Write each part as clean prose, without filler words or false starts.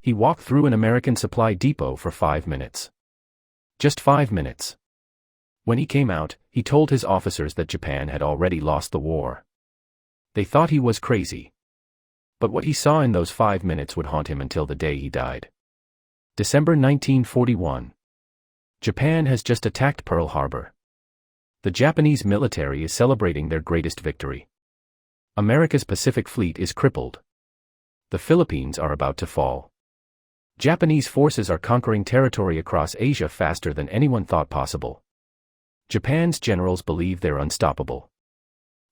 He walked through an American supply depot for 5 minutes. Just 5 minutes. When he came out, he told his officers that Japan had already lost the war. They thought he was crazy. But what he saw in those 5 minutes would haunt him until the day he died. December 1941. Japan has just attacked Pearl Harbor. The Japanese military is celebrating their greatest victory. America's Pacific Fleet is crippled. The Philippines are about to fall. Japanese forces are conquering territory across Asia faster than anyone thought possible. Japan's generals believe they're unstoppable.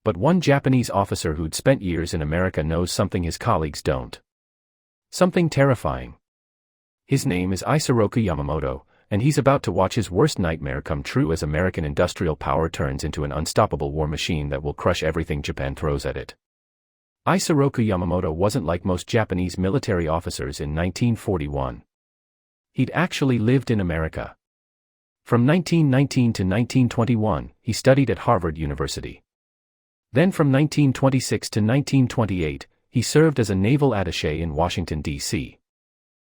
But one Japanese officer who'd spent years in America knows something his colleagues don't. Something terrifying. His name is Isoroku Yamamoto, and he's about to watch his worst nightmare come true as American industrial power turns into an unstoppable war machine that will crush everything Japan throws at it. Isoroku Yamamoto wasn't like most Japanese military officers in 1941. He'd actually lived in America. From 1919 to 1921, he studied at Harvard University. Then from 1926 to 1928, he served as a naval attaché in Washington, D.C.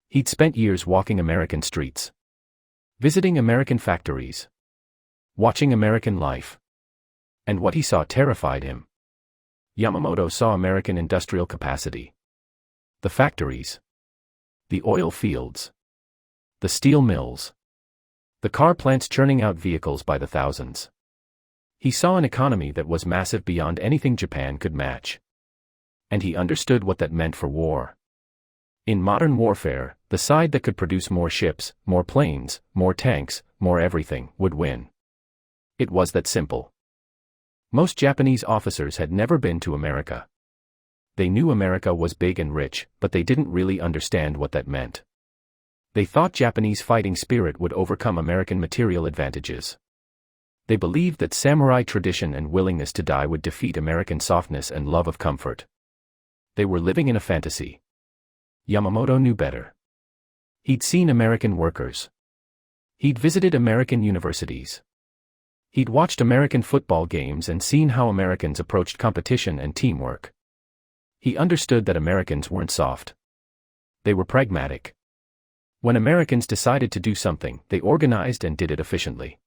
He'd spent years walking American streets, visiting American factories, watching American life. And what he saw terrified him. Yamamoto saw American industrial capacity. The factories, the oil fields, the steel mills, the car plants churning out vehicles by the thousands. He saw an economy that was massive beyond anything Japan could match. And he understood what that meant for war. In modern warfare, the side that could produce more ships, more planes, more tanks, more everything, would win. It was that simple. Most Japanese officers had never been to America. They knew America was big and rich, but they didn't really understand what that meant. They thought Japanese fighting spirit would overcome American material advantages. They believed that samurai tradition and willingness to die would defeat American softness and love of comfort. They were living in a fantasy. Yamamoto knew better. He'd seen American workers. He'd visited American universities. He'd watched American football games and seen how Americans approached competition and teamwork. He understood that Americans weren't soft. They were pragmatic. When Americans decided to do something, they organized and did it efficiently.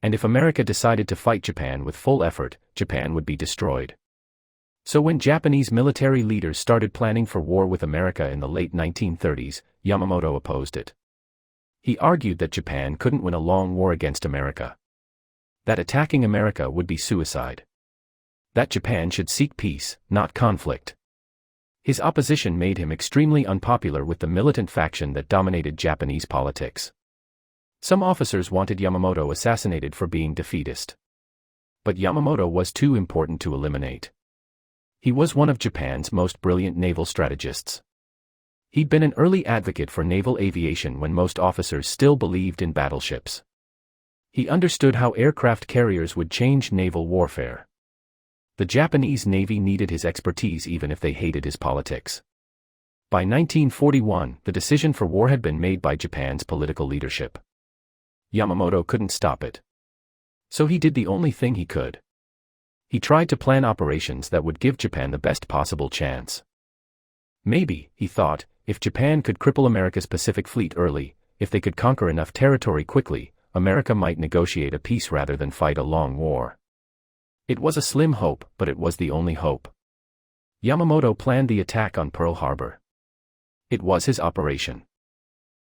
And if America decided to fight Japan with full effort, Japan would be destroyed. So when Japanese military leaders started planning for war with America in the late 1930s, Yamamoto opposed it. He argued that Japan couldn't win a long war against America. That attacking America would be suicide. That Japan should seek peace, not conflict. His opposition made him extremely unpopular with the militant faction that dominated Japanese politics. Some officers wanted Yamamoto assassinated for being defeatist. But Yamamoto was too important to eliminate. He was one of Japan's most brilliant naval strategists. He'd been an early advocate for naval aviation when most officers still believed in battleships. He understood how aircraft carriers would change naval warfare. The Japanese Navy needed his expertise even if they hated his politics. By 1941, the decision for war had been made by Japan's political leadership. Yamamoto couldn't stop it. So he did the only thing he could. He tried to plan operations that would give Japan the best possible chance. Maybe, he thought, if Japan could cripple America's Pacific Fleet early, if they could conquer enough territory quickly, America might negotiate a peace rather than fight a long war. It was a slim hope, but it was the only hope. Yamamoto planned the attack on Pearl Harbor. It was his operation.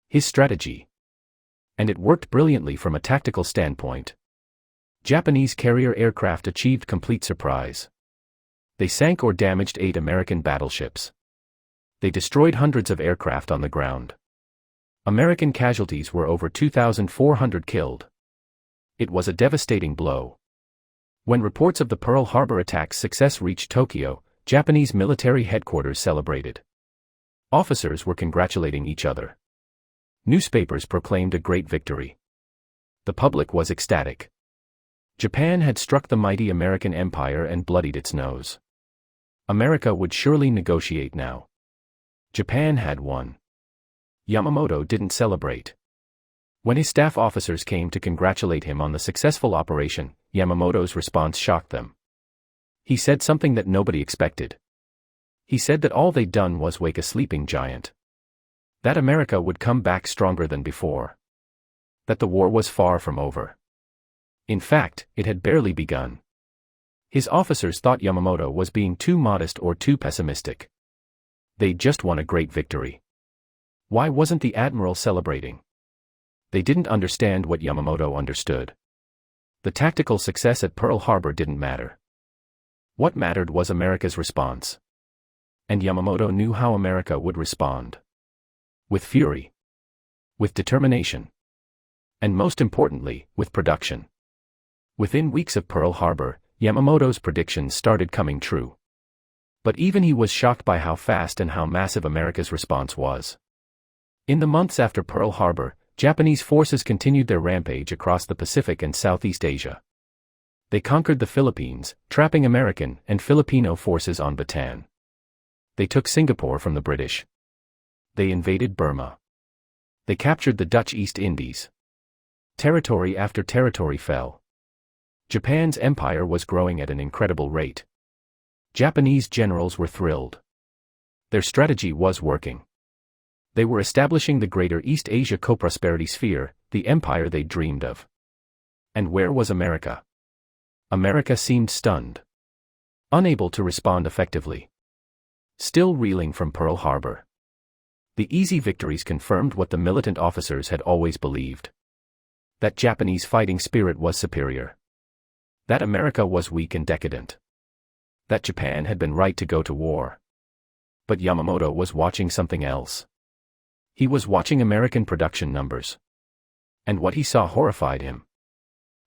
His strategy. And it worked brilliantly from a tactical standpoint. Japanese carrier aircraft achieved complete surprise. They sank or damaged 8 American battleships. They destroyed hundreds of aircraft on the ground. American casualties were over 2,400 killed. It was a devastating blow. When reports of the Pearl Harbor attack's success reached Tokyo, Japanese military headquarters celebrated. Officers were congratulating each other. Newspapers proclaimed a great victory. The public was ecstatic. Japan had struck the mighty American empire and bloodied its nose. America would surely negotiate now. Japan had won. Yamamoto didn't celebrate. When his staff officers came to congratulate him on the successful operation, Yamamoto's response shocked them. He said something that nobody expected. He said that all they'd done was wake a sleeping giant. That America would come back stronger than before. That the war was far from over. In fact, it had barely begun. His officers thought Yamamoto was being too modest or too pessimistic. They'd just won a great victory. Why wasn't the admiral celebrating? They didn't understand what Yamamoto understood. The tactical success at Pearl Harbor didn't matter. What mattered was America's response. And Yamamoto knew how America would respond. With fury. With determination. And most importantly, with production. Within weeks of Pearl Harbor, Yamamoto's predictions started coming true. But even he was shocked by how fast and how massive America's response was. In the months after Pearl Harbor, Japanese forces continued their rampage across the Pacific and Southeast Asia. They conquered the Philippines, trapping American and Filipino forces on Bataan. They took Singapore from the British. They invaded Burma. They captured the Dutch East Indies. Territory after territory fell. Japan's empire was growing at an incredible rate. Japanese generals were thrilled. Their strategy was working. They were establishing the Greater East Asia co-prosperity sphere, the empire they dreamed of. And where was America? America seemed stunned. Unable to respond effectively. Still reeling from Pearl Harbor. The easy victories confirmed what the militant officers had always believed. That Japanese fighting spirit was superior. That America was weak and decadent. That Japan had been right to go to war. But Yamamoto was watching something else. He was watching American production numbers. And what he saw horrified him.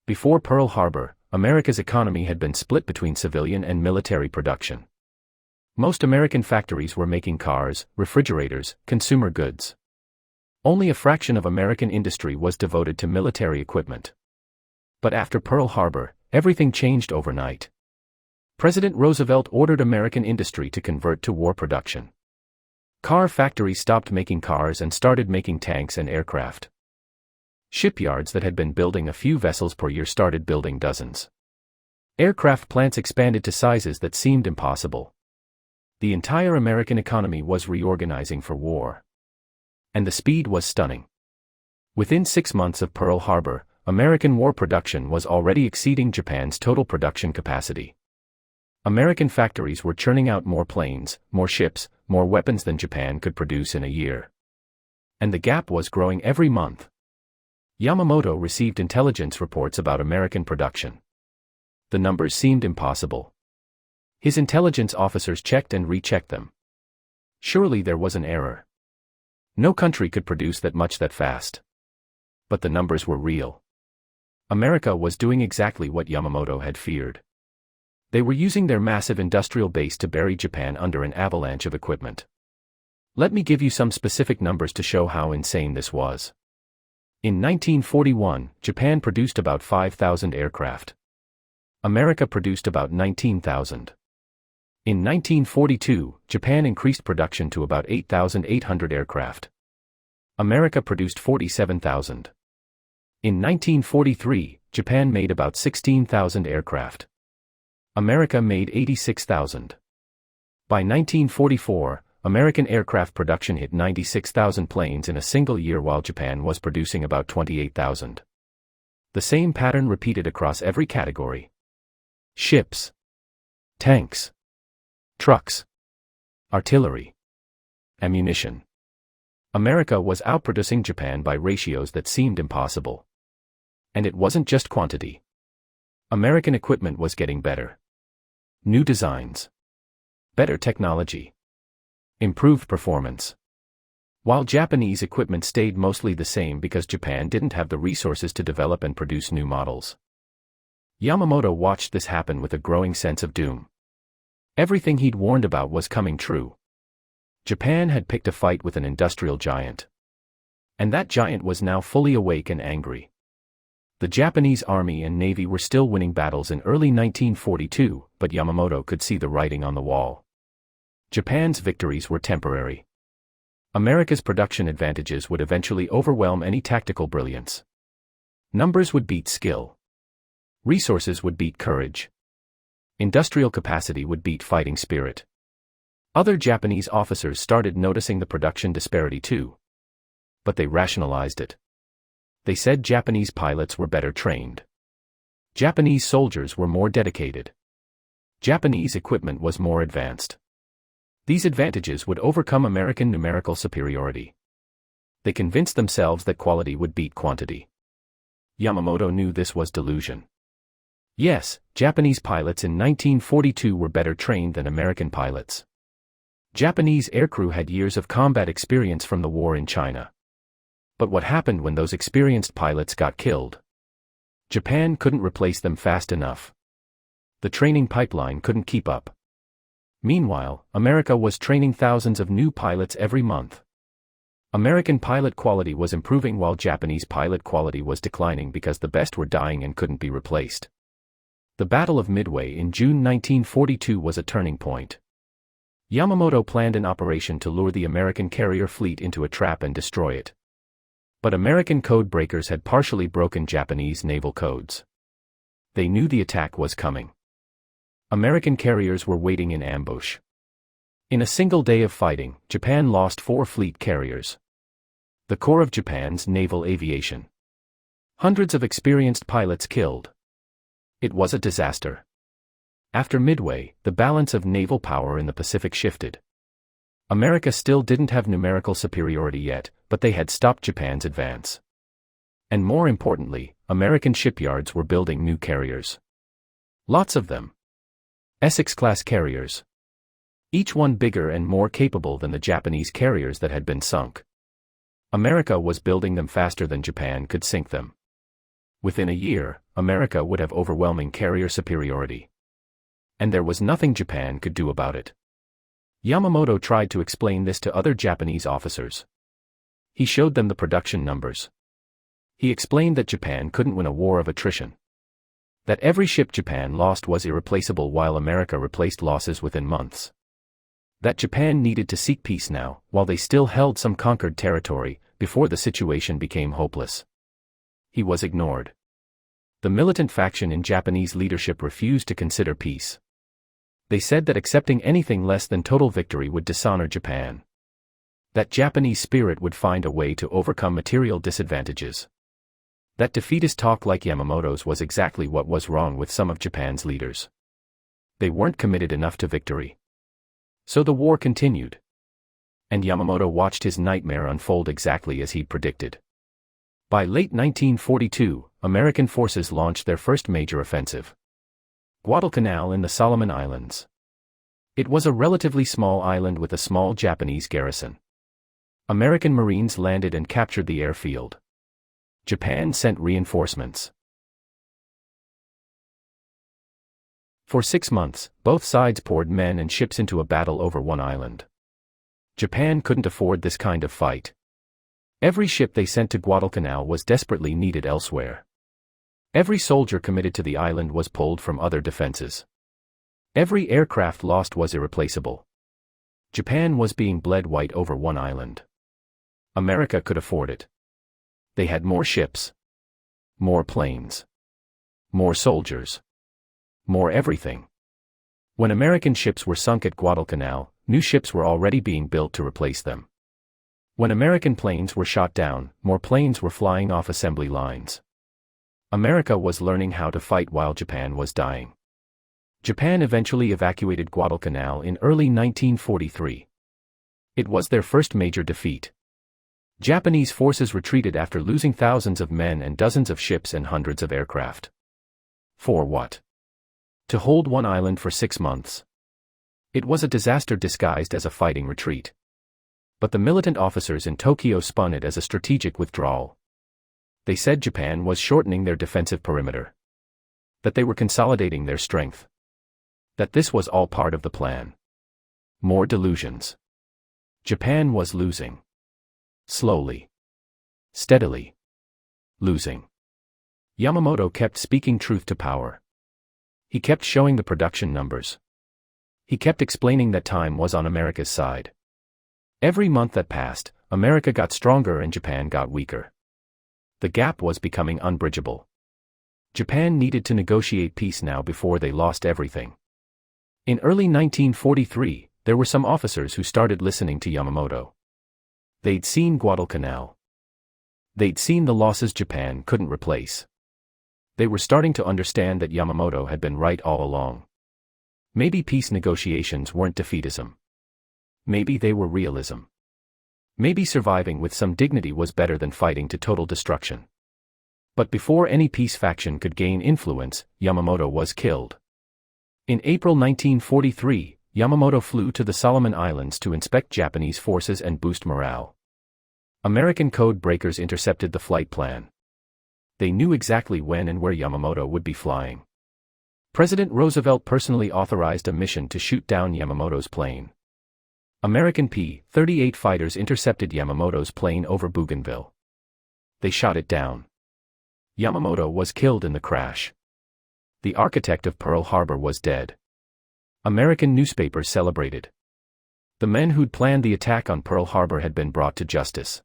Before Pearl Harbor, America's economy had been split between civilian and military production. Most American factories were making cars, refrigerators, consumer goods. Only a fraction of American industry was devoted to military equipment. But after Pearl Harbor, everything changed overnight. President Roosevelt ordered American industry to convert to war production. Car factories stopped making cars and started making tanks and aircraft. Shipyards that had been building a few vessels per year started building dozens. Aircraft plants expanded to sizes that seemed impossible. The entire American economy was reorganizing for war. And the speed was stunning. Within 6 months of Pearl Harbor, American war production was already exceeding Japan's total production capacity. American factories were churning out more planes, more ships, more weapons than Japan could produce in a year. And the gap was growing every month. Yamamoto received intelligence reports about American production. The numbers seemed impossible. His intelligence officers checked and rechecked them. Surely there was an error. No country could produce that much that fast. But the numbers were real. America was doing exactly what Yamamoto had feared. They were using their massive industrial base to bury Japan under an avalanche of equipment. Let me give you some specific numbers to show how insane this was. In 1941, Japan produced about 5,000 aircraft. America produced about 19,000. In 1942, Japan increased production to about 8,800 aircraft. America produced 47,000. In 1943, Japan made about 16,000 aircraft. America made 86,000. By 1944, American aircraft production hit 96,000 planes in a single year while Japan was producing about 28,000. The same pattern repeated across every category. Ships. Tanks. Trucks. Artillery. Ammunition. America was outproducing Japan by ratios that seemed impossible. And it wasn't just quantity. American equipment was getting better. New designs. Better technology. Improved performance. While Japanese equipment stayed mostly the same because Japan didn't have the resources to develop and produce new models. Yamamoto watched this happen with a growing sense of doom. Everything he'd warned about was coming true. Japan had picked a fight with an industrial giant. And that giant was now fully awake and angry. The Japanese army and navy were still winning battles in early 1942, but Yamamoto could see the writing on the wall. Japan's victories were temporary. America's production advantages would eventually overwhelm any tactical brilliance. Numbers would beat skill. Resources would beat courage. Industrial capacity would beat fighting spirit. Other Japanese officers started noticing the production disparity too. But they rationalized it. They said Japanese pilots were better trained. Japanese soldiers were more dedicated. Japanese equipment was more advanced. These advantages would overcome American numerical superiority. They convinced themselves that quality would beat quantity. Yamamoto knew this was delusion. Yes, Japanese pilots in 1942 were better trained than American pilots. Japanese aircrew had years of combat experience from the war in China. But what happened when those experienced pilots got killed? Japan couldn't replace them fast enough. The training pipeline couldn't keep up. Meanwhile, America was training thousands of new pilots every month. American pilot quality was improving while Japanese pilot quality was declining because the best were dying and couldn't be replaced. The Battle of Midway in June 1942 was a turning point. Yamamoto planned an operation to lure the American carrier fleet into a trap and destroy it. But American code breakers had partially broken Japanese naval codes. They knew the attack was coming. American carriers were waiting in ambush. In a single day of fighting, Japan lost 4 fleet carriers. The core of Japan's naval aviation. Hundreds of experienced pilots killed. It was a disaster. After Midway, the balance of naval power in the Pacific shifted. America still didn't have numerical superiority yet, but they had stopped Japan's advance. And more importantly, American shipyards were building new carriers. Lots of them. Essex-class carriers. Each one bigger and more capable than the Japanese carriers that had been sunk. America was building them faster than Japan could sink them. Within a year, America would have overwhelming carrier superiority. And there was nothing Japan could do about it. Yamamoto tried to explain this to other Japanese officers. He showed them the production numbers. He explained that Japan couldn't win a war of attrition. That every ship Japan lost was irreplaceable while America replaced losses within months. That Japan needed to seek peace now, while they still held some conquered territory, before the situation became hopeless. He was ignored. The militant faction in Japanese leadership refused to consider peace. They said that accepting anything less than total victory would dishonor Japan. That Japanese spirit would find a way to overcome material disadvantages. That defeatist talk like Yamamoto's was exactly what was wrong with some of Japan's leaders. They weren't committed enough to victory. So the war continued. And Yamamoto watched his nightmare unfold exactly as he'd predicted. By late 1942, American forces launched their first major offensive. Guadalcanal in the Solomon Islands. It was a relatively small island with a small Japanese garrison. American Marines landed and captured the airfield. Japan sent reinforcements. For 6 months, both sides poured men and ships into a battle over one island. Japan couldn't afford this kind of fight. Every ship they sent to Guadalcanal was desperately needed elsewhere. Every soldier committed to the island was pulled from other defenses. Every aircraft lost was irreplaceable. Japan was being bled white over one island. America could afford it. They had more ships. More planes. More soldiers. More everything. When American ships were sunk at Guadalcanal, new ships were already being built to replace them. When American planes were shot down, more planes were flying off assembly lines. America was learning how to fight while Japan was dying. Japan eventually evacuated Guadalcanal in early 1943. It was their first major defeat. Japanese forces retreated after losing thousands of men and dozens of ships and hundreds of aircraft. For what? To hold one island for 6 months. It was a disaster disguised as a fighting retreat. But the militant officers in Tokyo spun it as a strategic withdrawal. They said Japan was shortening their defensive perimeter. That they were consolidating their strength. That this was all part of the plan. More delusions. Japan was losing. Slowly. Steadily. Losing. Yamamoto kept speaking truth to power. He kept showing the production numbers. He kept explaining that time was on America's side. Every month that passed, America got stronger and Japan got weaker. The gap was becoming unbridgeable. Japan needed to negotiate peace now before they lost everything. In early 1943, there were some officers who started listening to Yamamoto. They'd seen Guadalcanal. They'd seen the losses Japan couldn't replace. They were starting to understand that Yamamoto had been right all along. Maybe peace negotiations weren't defeatism. Maybe they were realism. Maybe surviving with some dignity was better than fighting to total destruction. But before any peace faction could gain influence, Yamamoto was killed. In April 1943, Yamamoto flew to the Solomon Islands to inspect Japanese forces and boost morale. American code breakers intercepted the flight plan. They knew exactly when and where Yamamoto would be flying. President Roosevelt personally authorized a mission to shoot down Yamamoto's plane. American P-38 fighters intercepted Yamamoto's plane over Bougainville. They shot it down. Yamamoto was killed in the crash. The architect of Pearl Harbor was dead. American newspapers celebrated. The men who'd planned the attack on Pearl Harbor had been brought to justice.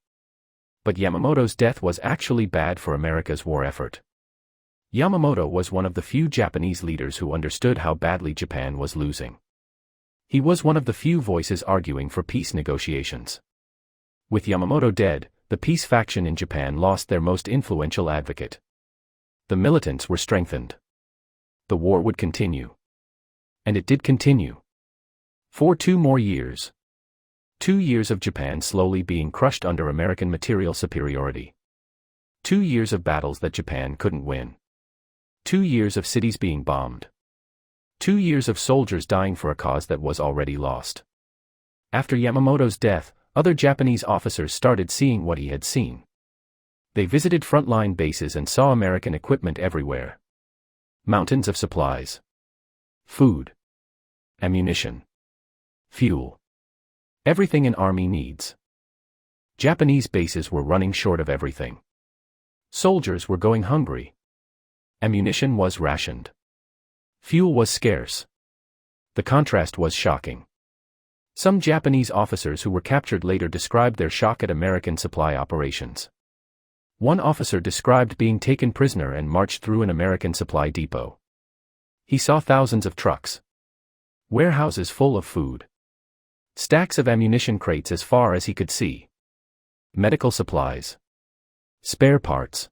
But Yamamoto's death was actually bad for America's war effort. Yamamoto was one of the few Japanese leaders who understood how badly Japan was losing. He was one of the few voices arguing for peace negotiations. With Yamamoto dead, the peace faction in Japan lost their most influential advocate. The militants were strengthened. The war would continue. And it did continue. For 2 more years. 2 years of Japan slowly being crushed under American material superiority. 2 years of battles that Japan couldn't win. 2 years of cities being bombed. 2 years of soldiers dying for a cause that was already lost. After Yamamoto's death, other Japanese officers started seeing what he had seen. They visited frontline bases and saw American equipment everywhere. Mountains of supplies. Food. Ammunition. Fuel. Everything an army needs. Japanese bases were running short of everything. Soldiers were going hungry. Ammunition was rationed. Fuel was scarce. The contrast was shocking. Some Japanese officers who were captured later described their shock at American supply operations. One officer described being taken prisoner and marched through an American supply depot. He saw thousands of trucks. Warehouses full of food. Stacks of ammunition crates as far as he could see. Medical supplies. Spare parts.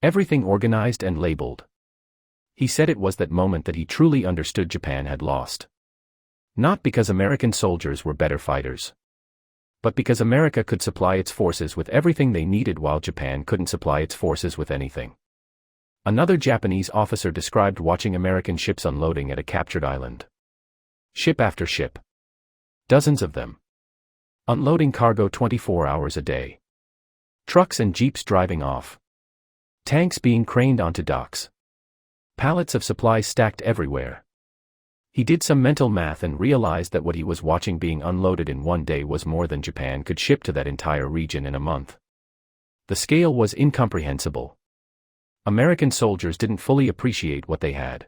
Everything organized and labeled. He said it was that moment that he truly understood Japan had lost. Not because American soldiers were better fighters. But because America could supply its forces with everything they needed while Japan couldn't supply its forces with anything. Another Japanese officer described watching American ships unloading at a captured island. Ship after ship. Dozens of them. Unloading cargo 24 hours a day. Trucks and jeeps driving off. Tanks being craned onto docks. Pallets of supplies stacked everywhere. He did some mental math and realized that what he was watching being unloaded in one day was more than Japan could ship to that entire region in a month. The scale was incomprehensible. American soldiers didn't fully appreciate what they had.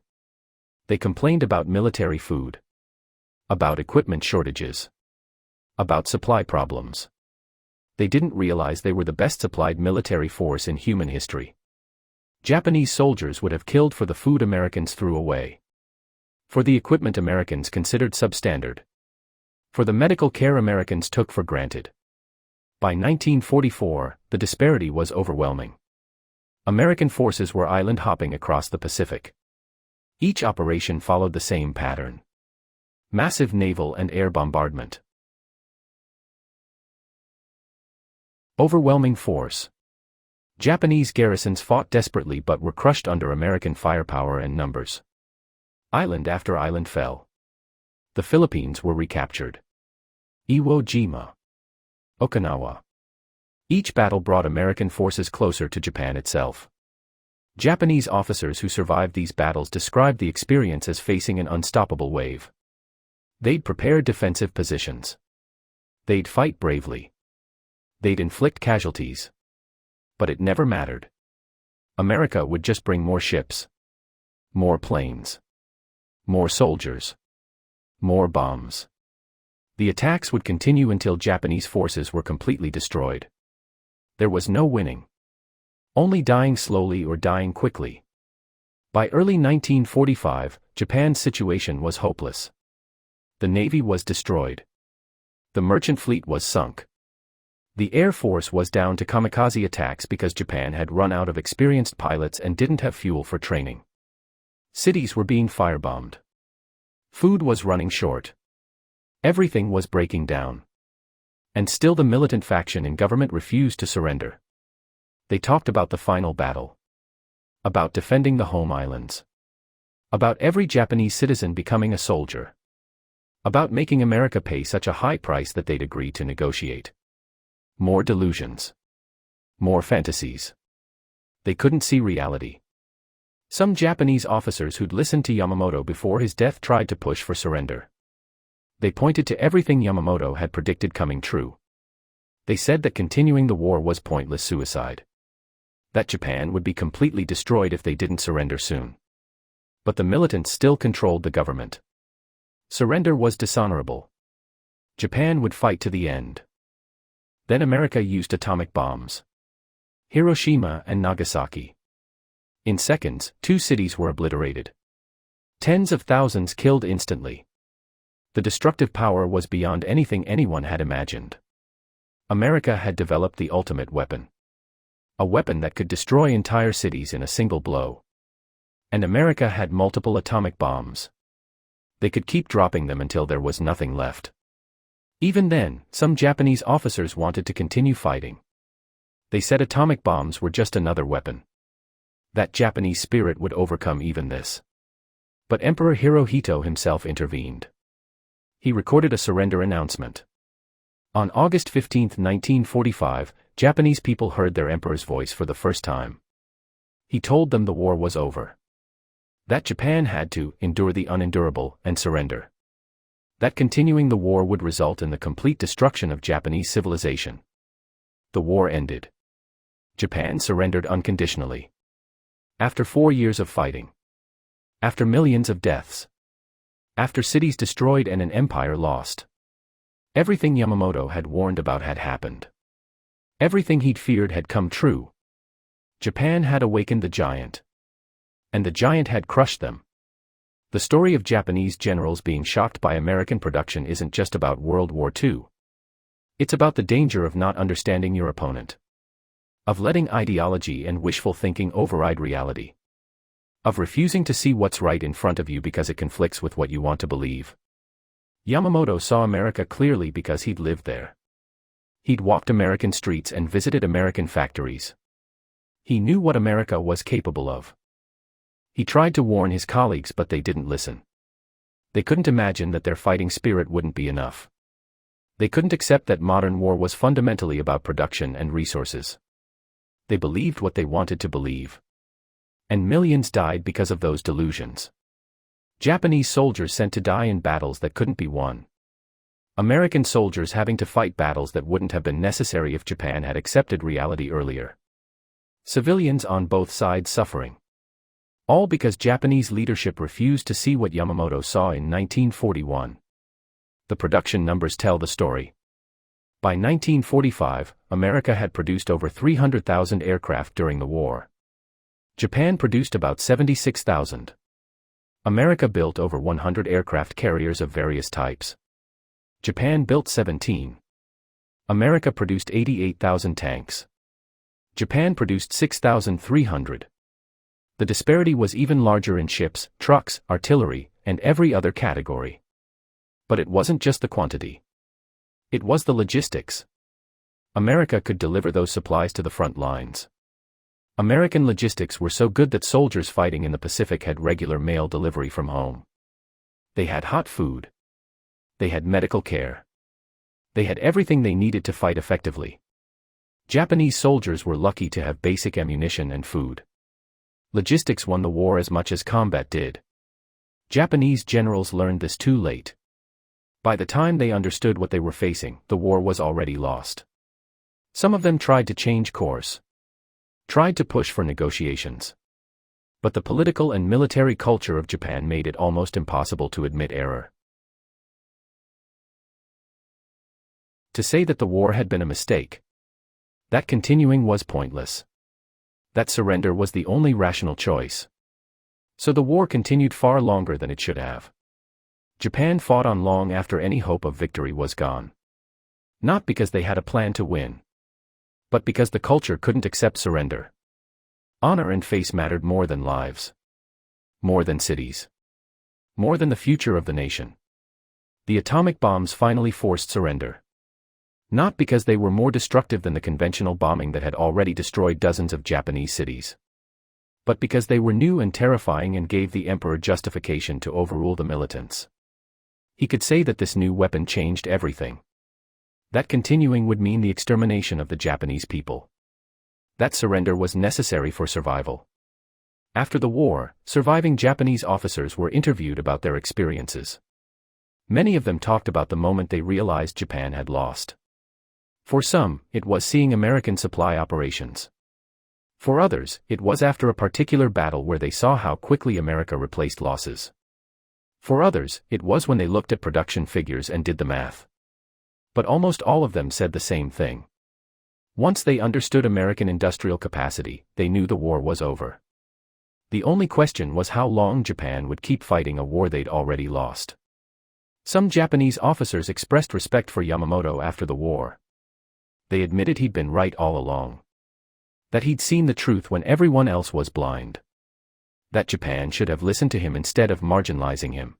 They complained about military food. About equipment shortages. About supply problems. They didn't realize they were the best supplied military force in human history. Japanese soldiers would have killed for the food Americans threw away. For the equipment Americans considered substandard. For the medical care Americans took for granted. By 1944, the disparity was overwhelming. American forces were island hopping across the Pacific. Each operation followed the same pattern. Massive naval and air bombardment. Overwhelming force. Japanese garrisons fought desperately but were crushed under American firepower and numbers. Island after island fell. The Philippines were recaptured. Iwo Jima. Okinawa. Each battle brought American forces closer to Japan itself. Japanese officers who survived these battles described the experience as facing an unstoppable wave. They'd prepare defensive positions. They'd fight bravely. They'd inflict casualties. But it never mattered. America would just bring more ships. More planes. More soldiers. More bombs. The attacks would continue until Japanese forces were completely destroyed. There was no winning. Only dying slowly or dying quickly. By early 1945, Japan's situation was hopeless. The Navy was destroyed. The merchant fleet was sunk. The Air Force was down to kamikaze attacks because Japan had run out of experienced pilots and didn't have fuel for training. Cities were being firebombed. Food was running short. Everything was breaking down. And still the militant faction in government refused to surrender. They talked about the final battle. About defending the home islands. About every Japanese citizen becoming a soldier. About making America pay such a high price that they'd agree to negotiate. More delusions. More fantasies. They couldn't see reality. Some Japanese officers who'd listened to Yamamoto before his death tried to push for surrender. They pointed to everything Yamamoto had predicted coming true. They said that continuing the war was pointless suicide. That Japan would be completely destroyed if they didn't surrender soon. But the militants still controlled the government. Surrender was dishonorable. Japan would fight to the end. Then America used atomic bombs. Hiroshima and Nagasaki. In seconds, 2 cities were obliterated. Tens of thousands killed instantly. The destructive power was beyond anything anyone had imagined. America had developed the ultimate weapon. A weapon that could destroy entire cities in a single blow. And America had multiple atomic bombs. They could keep dropping them until there was nothing left. Even then, some Japanese officers wanted to continue fighting. They said atomic bombs were just another weapon. That Japanese spirit would overcome even this. But Emperor Hirohito himself intervened. He recorded a surrender announcement. On August 15, 1945, Japanese people heard their emperor's voice for the first time. He told them the war was over. That Japan had to endure the unendurable and surrender. That continuing the war would result in the complete destruction of Japanese civilization. The war ended. Japan surrendered unconditionally. After 4 years of fighting. After millions of deaths. After cities destroyed and an empire lost. Everything Yamamoto had warned about had happened. Everything he'd feared had come true. Japan had awakened the giant. And the giant had crushed them. The story of Japanese generals being shocked by American production isn't just about World War II. It's about the danger of not understanding your opponent. Of letting ideology and wishful thinking override reality. Of refusing to see what's right in front of you because it conflicts with what you want to believe. Yamamoto saw America clearly because he'd lived there. He'd walked American streets and visited American factories. He knew what America was capable of. He tried to warn his colleagues, but they didn't listen. They couldn't imagine that their fighting spirit wouldn't be enough. They couldn't accept that modern war was fundamentally about production and resources. They believed what they wanted to believe. And millions died because of those delusions. Japanese soldiers sent to die in battles that couldn't be won. American soldiers having to fight battles that wouldn't have been necessary if Japan had accepted reality earlier. Civilians on both sides suffering. All because Japanese leadership refused to see what Yamamoto saw in 1941. The production numbers tell the story. By 1945, America had produced over 300,000 aircraft during the war. Japan produced about 76,000. America built over 100 aircraft carriers of various types. Japan built 17. America produced 88,000 tanks. Japan produced 6,300. The disparity was even larger in ships, trucks, artillery, and every other category. But it wasn't just the quantity. It was the logistics. America could deliver those supplies to the front lines. American logistics were so good that soldiers fighting in the Pacific had regular mail delivery from home. They had hot food. They had medical care. They had everything they needed to fight effectively. Japanese soldiers were lucky to have basic ammunition and food. Logistics won the war as much as combat did. Japanese generals learned this too late. By the time they understood what they were facing, the war was already lost. Some of them tried to change course. Tried to push for negotiations. But the political and military culture of Japan made it almost impossible to admit error. To say that the war had been a mistake. That continuing was pointless. That surrender was the only rational choice. So the war continued far longer than it should have. Japan fought on long after any hope of victory was gone. Not because they had a plan to win. but because the culture couldn't accept surrender. Honor and face mattered more than lives. More than cities. More than the future of the nation. The atomic bombs finally forced surrender. Not because they were more destructive than the conventional bombing that had already destroyed dozens of Japanese cities, but because they were new and terrifying and gave the emperor justification to overrule the militants. He could say that this new weapon changed everything. That continuing would mean the extermination of the Japanese people. That surrender was necessary for survival. After the war, surviving Japanese officers were interviewed about their experiences. Many of them talked about the moment they realized Japan had lost. For some, it was seeing American supply operations. For others, it was after a particular battle where they saw how quickly America replaced losses. For others, it was when they looked at production figures and did the math. But almost all of them said the same thing. Once they understood American industrial capacity, they knew the war was over. The only question was how long Japan would keep fighting a war they'd already lost. Some Japanese officers expressed respect for Yamamoto after the war. They admitted he'd been right all along. That he'd seen the truth when everyone else was blind. That Japan should have listened to him instead of marginalizing him.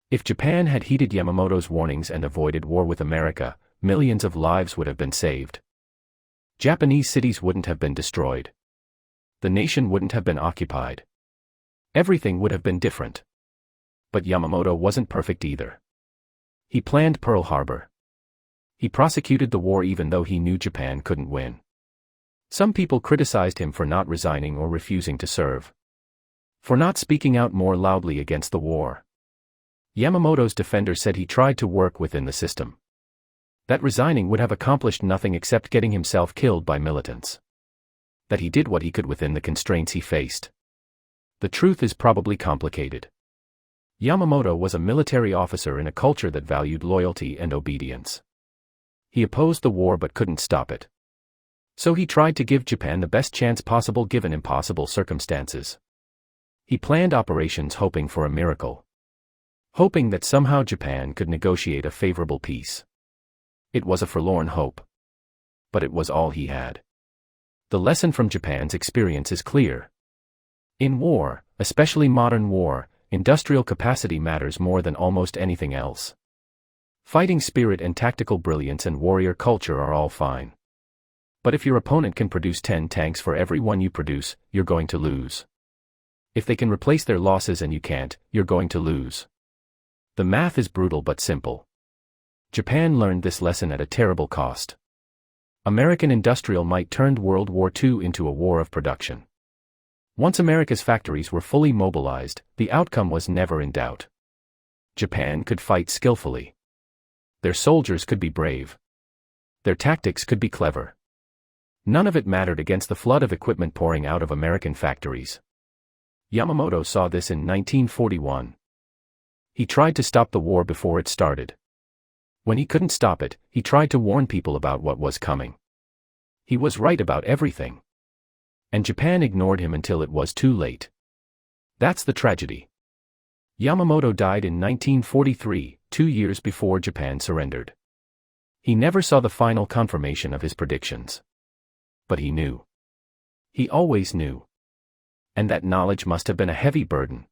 If Japan had heeded Yamamoto's warnings and avoided war with America, millions of lives would have been saved. Japanese cities wouldn't have been destroyed. The nation wouldn't have been occupied. Everything would have been different. But Yamamoto wasn't perfect either. He planned Pearl Harbor. He prosecuted the war even though he knew Japan couldn't win. Some people criticized him for not resigning or refusing to serve. For not speaking out more loudly against the war. Yamamoto's defender said he tried to work within the system. That resigning would have accomplished nothing except getting himself killed by militants. That he did what he could within the constraints he faced. The truth is probably complicated. Yamamoto was a military officer in a culture that valued loyalty and obedience. He opposed the war but couldn't stop it. So he tried to give Japan the best chance possible given impossible circumstances. He planned operations hoping for a miracle. Hoping that somehow Japan could negotiate a favorable peace. It was a forlorn hope. But it was all he had. The lesson from Japan's experience is clear. In war, especially modern war, industrial capacity matters more than almost anything else. Fighting spirit and tactical brilliance and warrior culture are all fine. But if your opponent can produce 10 tanks for every one you produce, you're going to lose. If they can replace their losses and you can't, you're going to lose. The math is brutal but simple. Japan learned this lesson at a terrible cost. American industrial might turned World War II into a war of production. Once America's factories were fully mobilized, the outcome was never in doubt. Japan could fight skillfully. Their soldiers could be brave. Their tactics could be clever. None of it mattered against the flood of equipment pouring out of American factories. Yamamoto saw this in 1941. He tried to stop the war before it started. When he couldn't stop it, he tried to warn people about what was coming. He was right about everything. And Japan ignored him until it was too late. That's the tragedy. Yamamoto died in 1943, 2 years before Japan surrendered. He never saw the final confirmation of his predictions. But he knew. He always knew. And that knowledge must have been a heavy burden.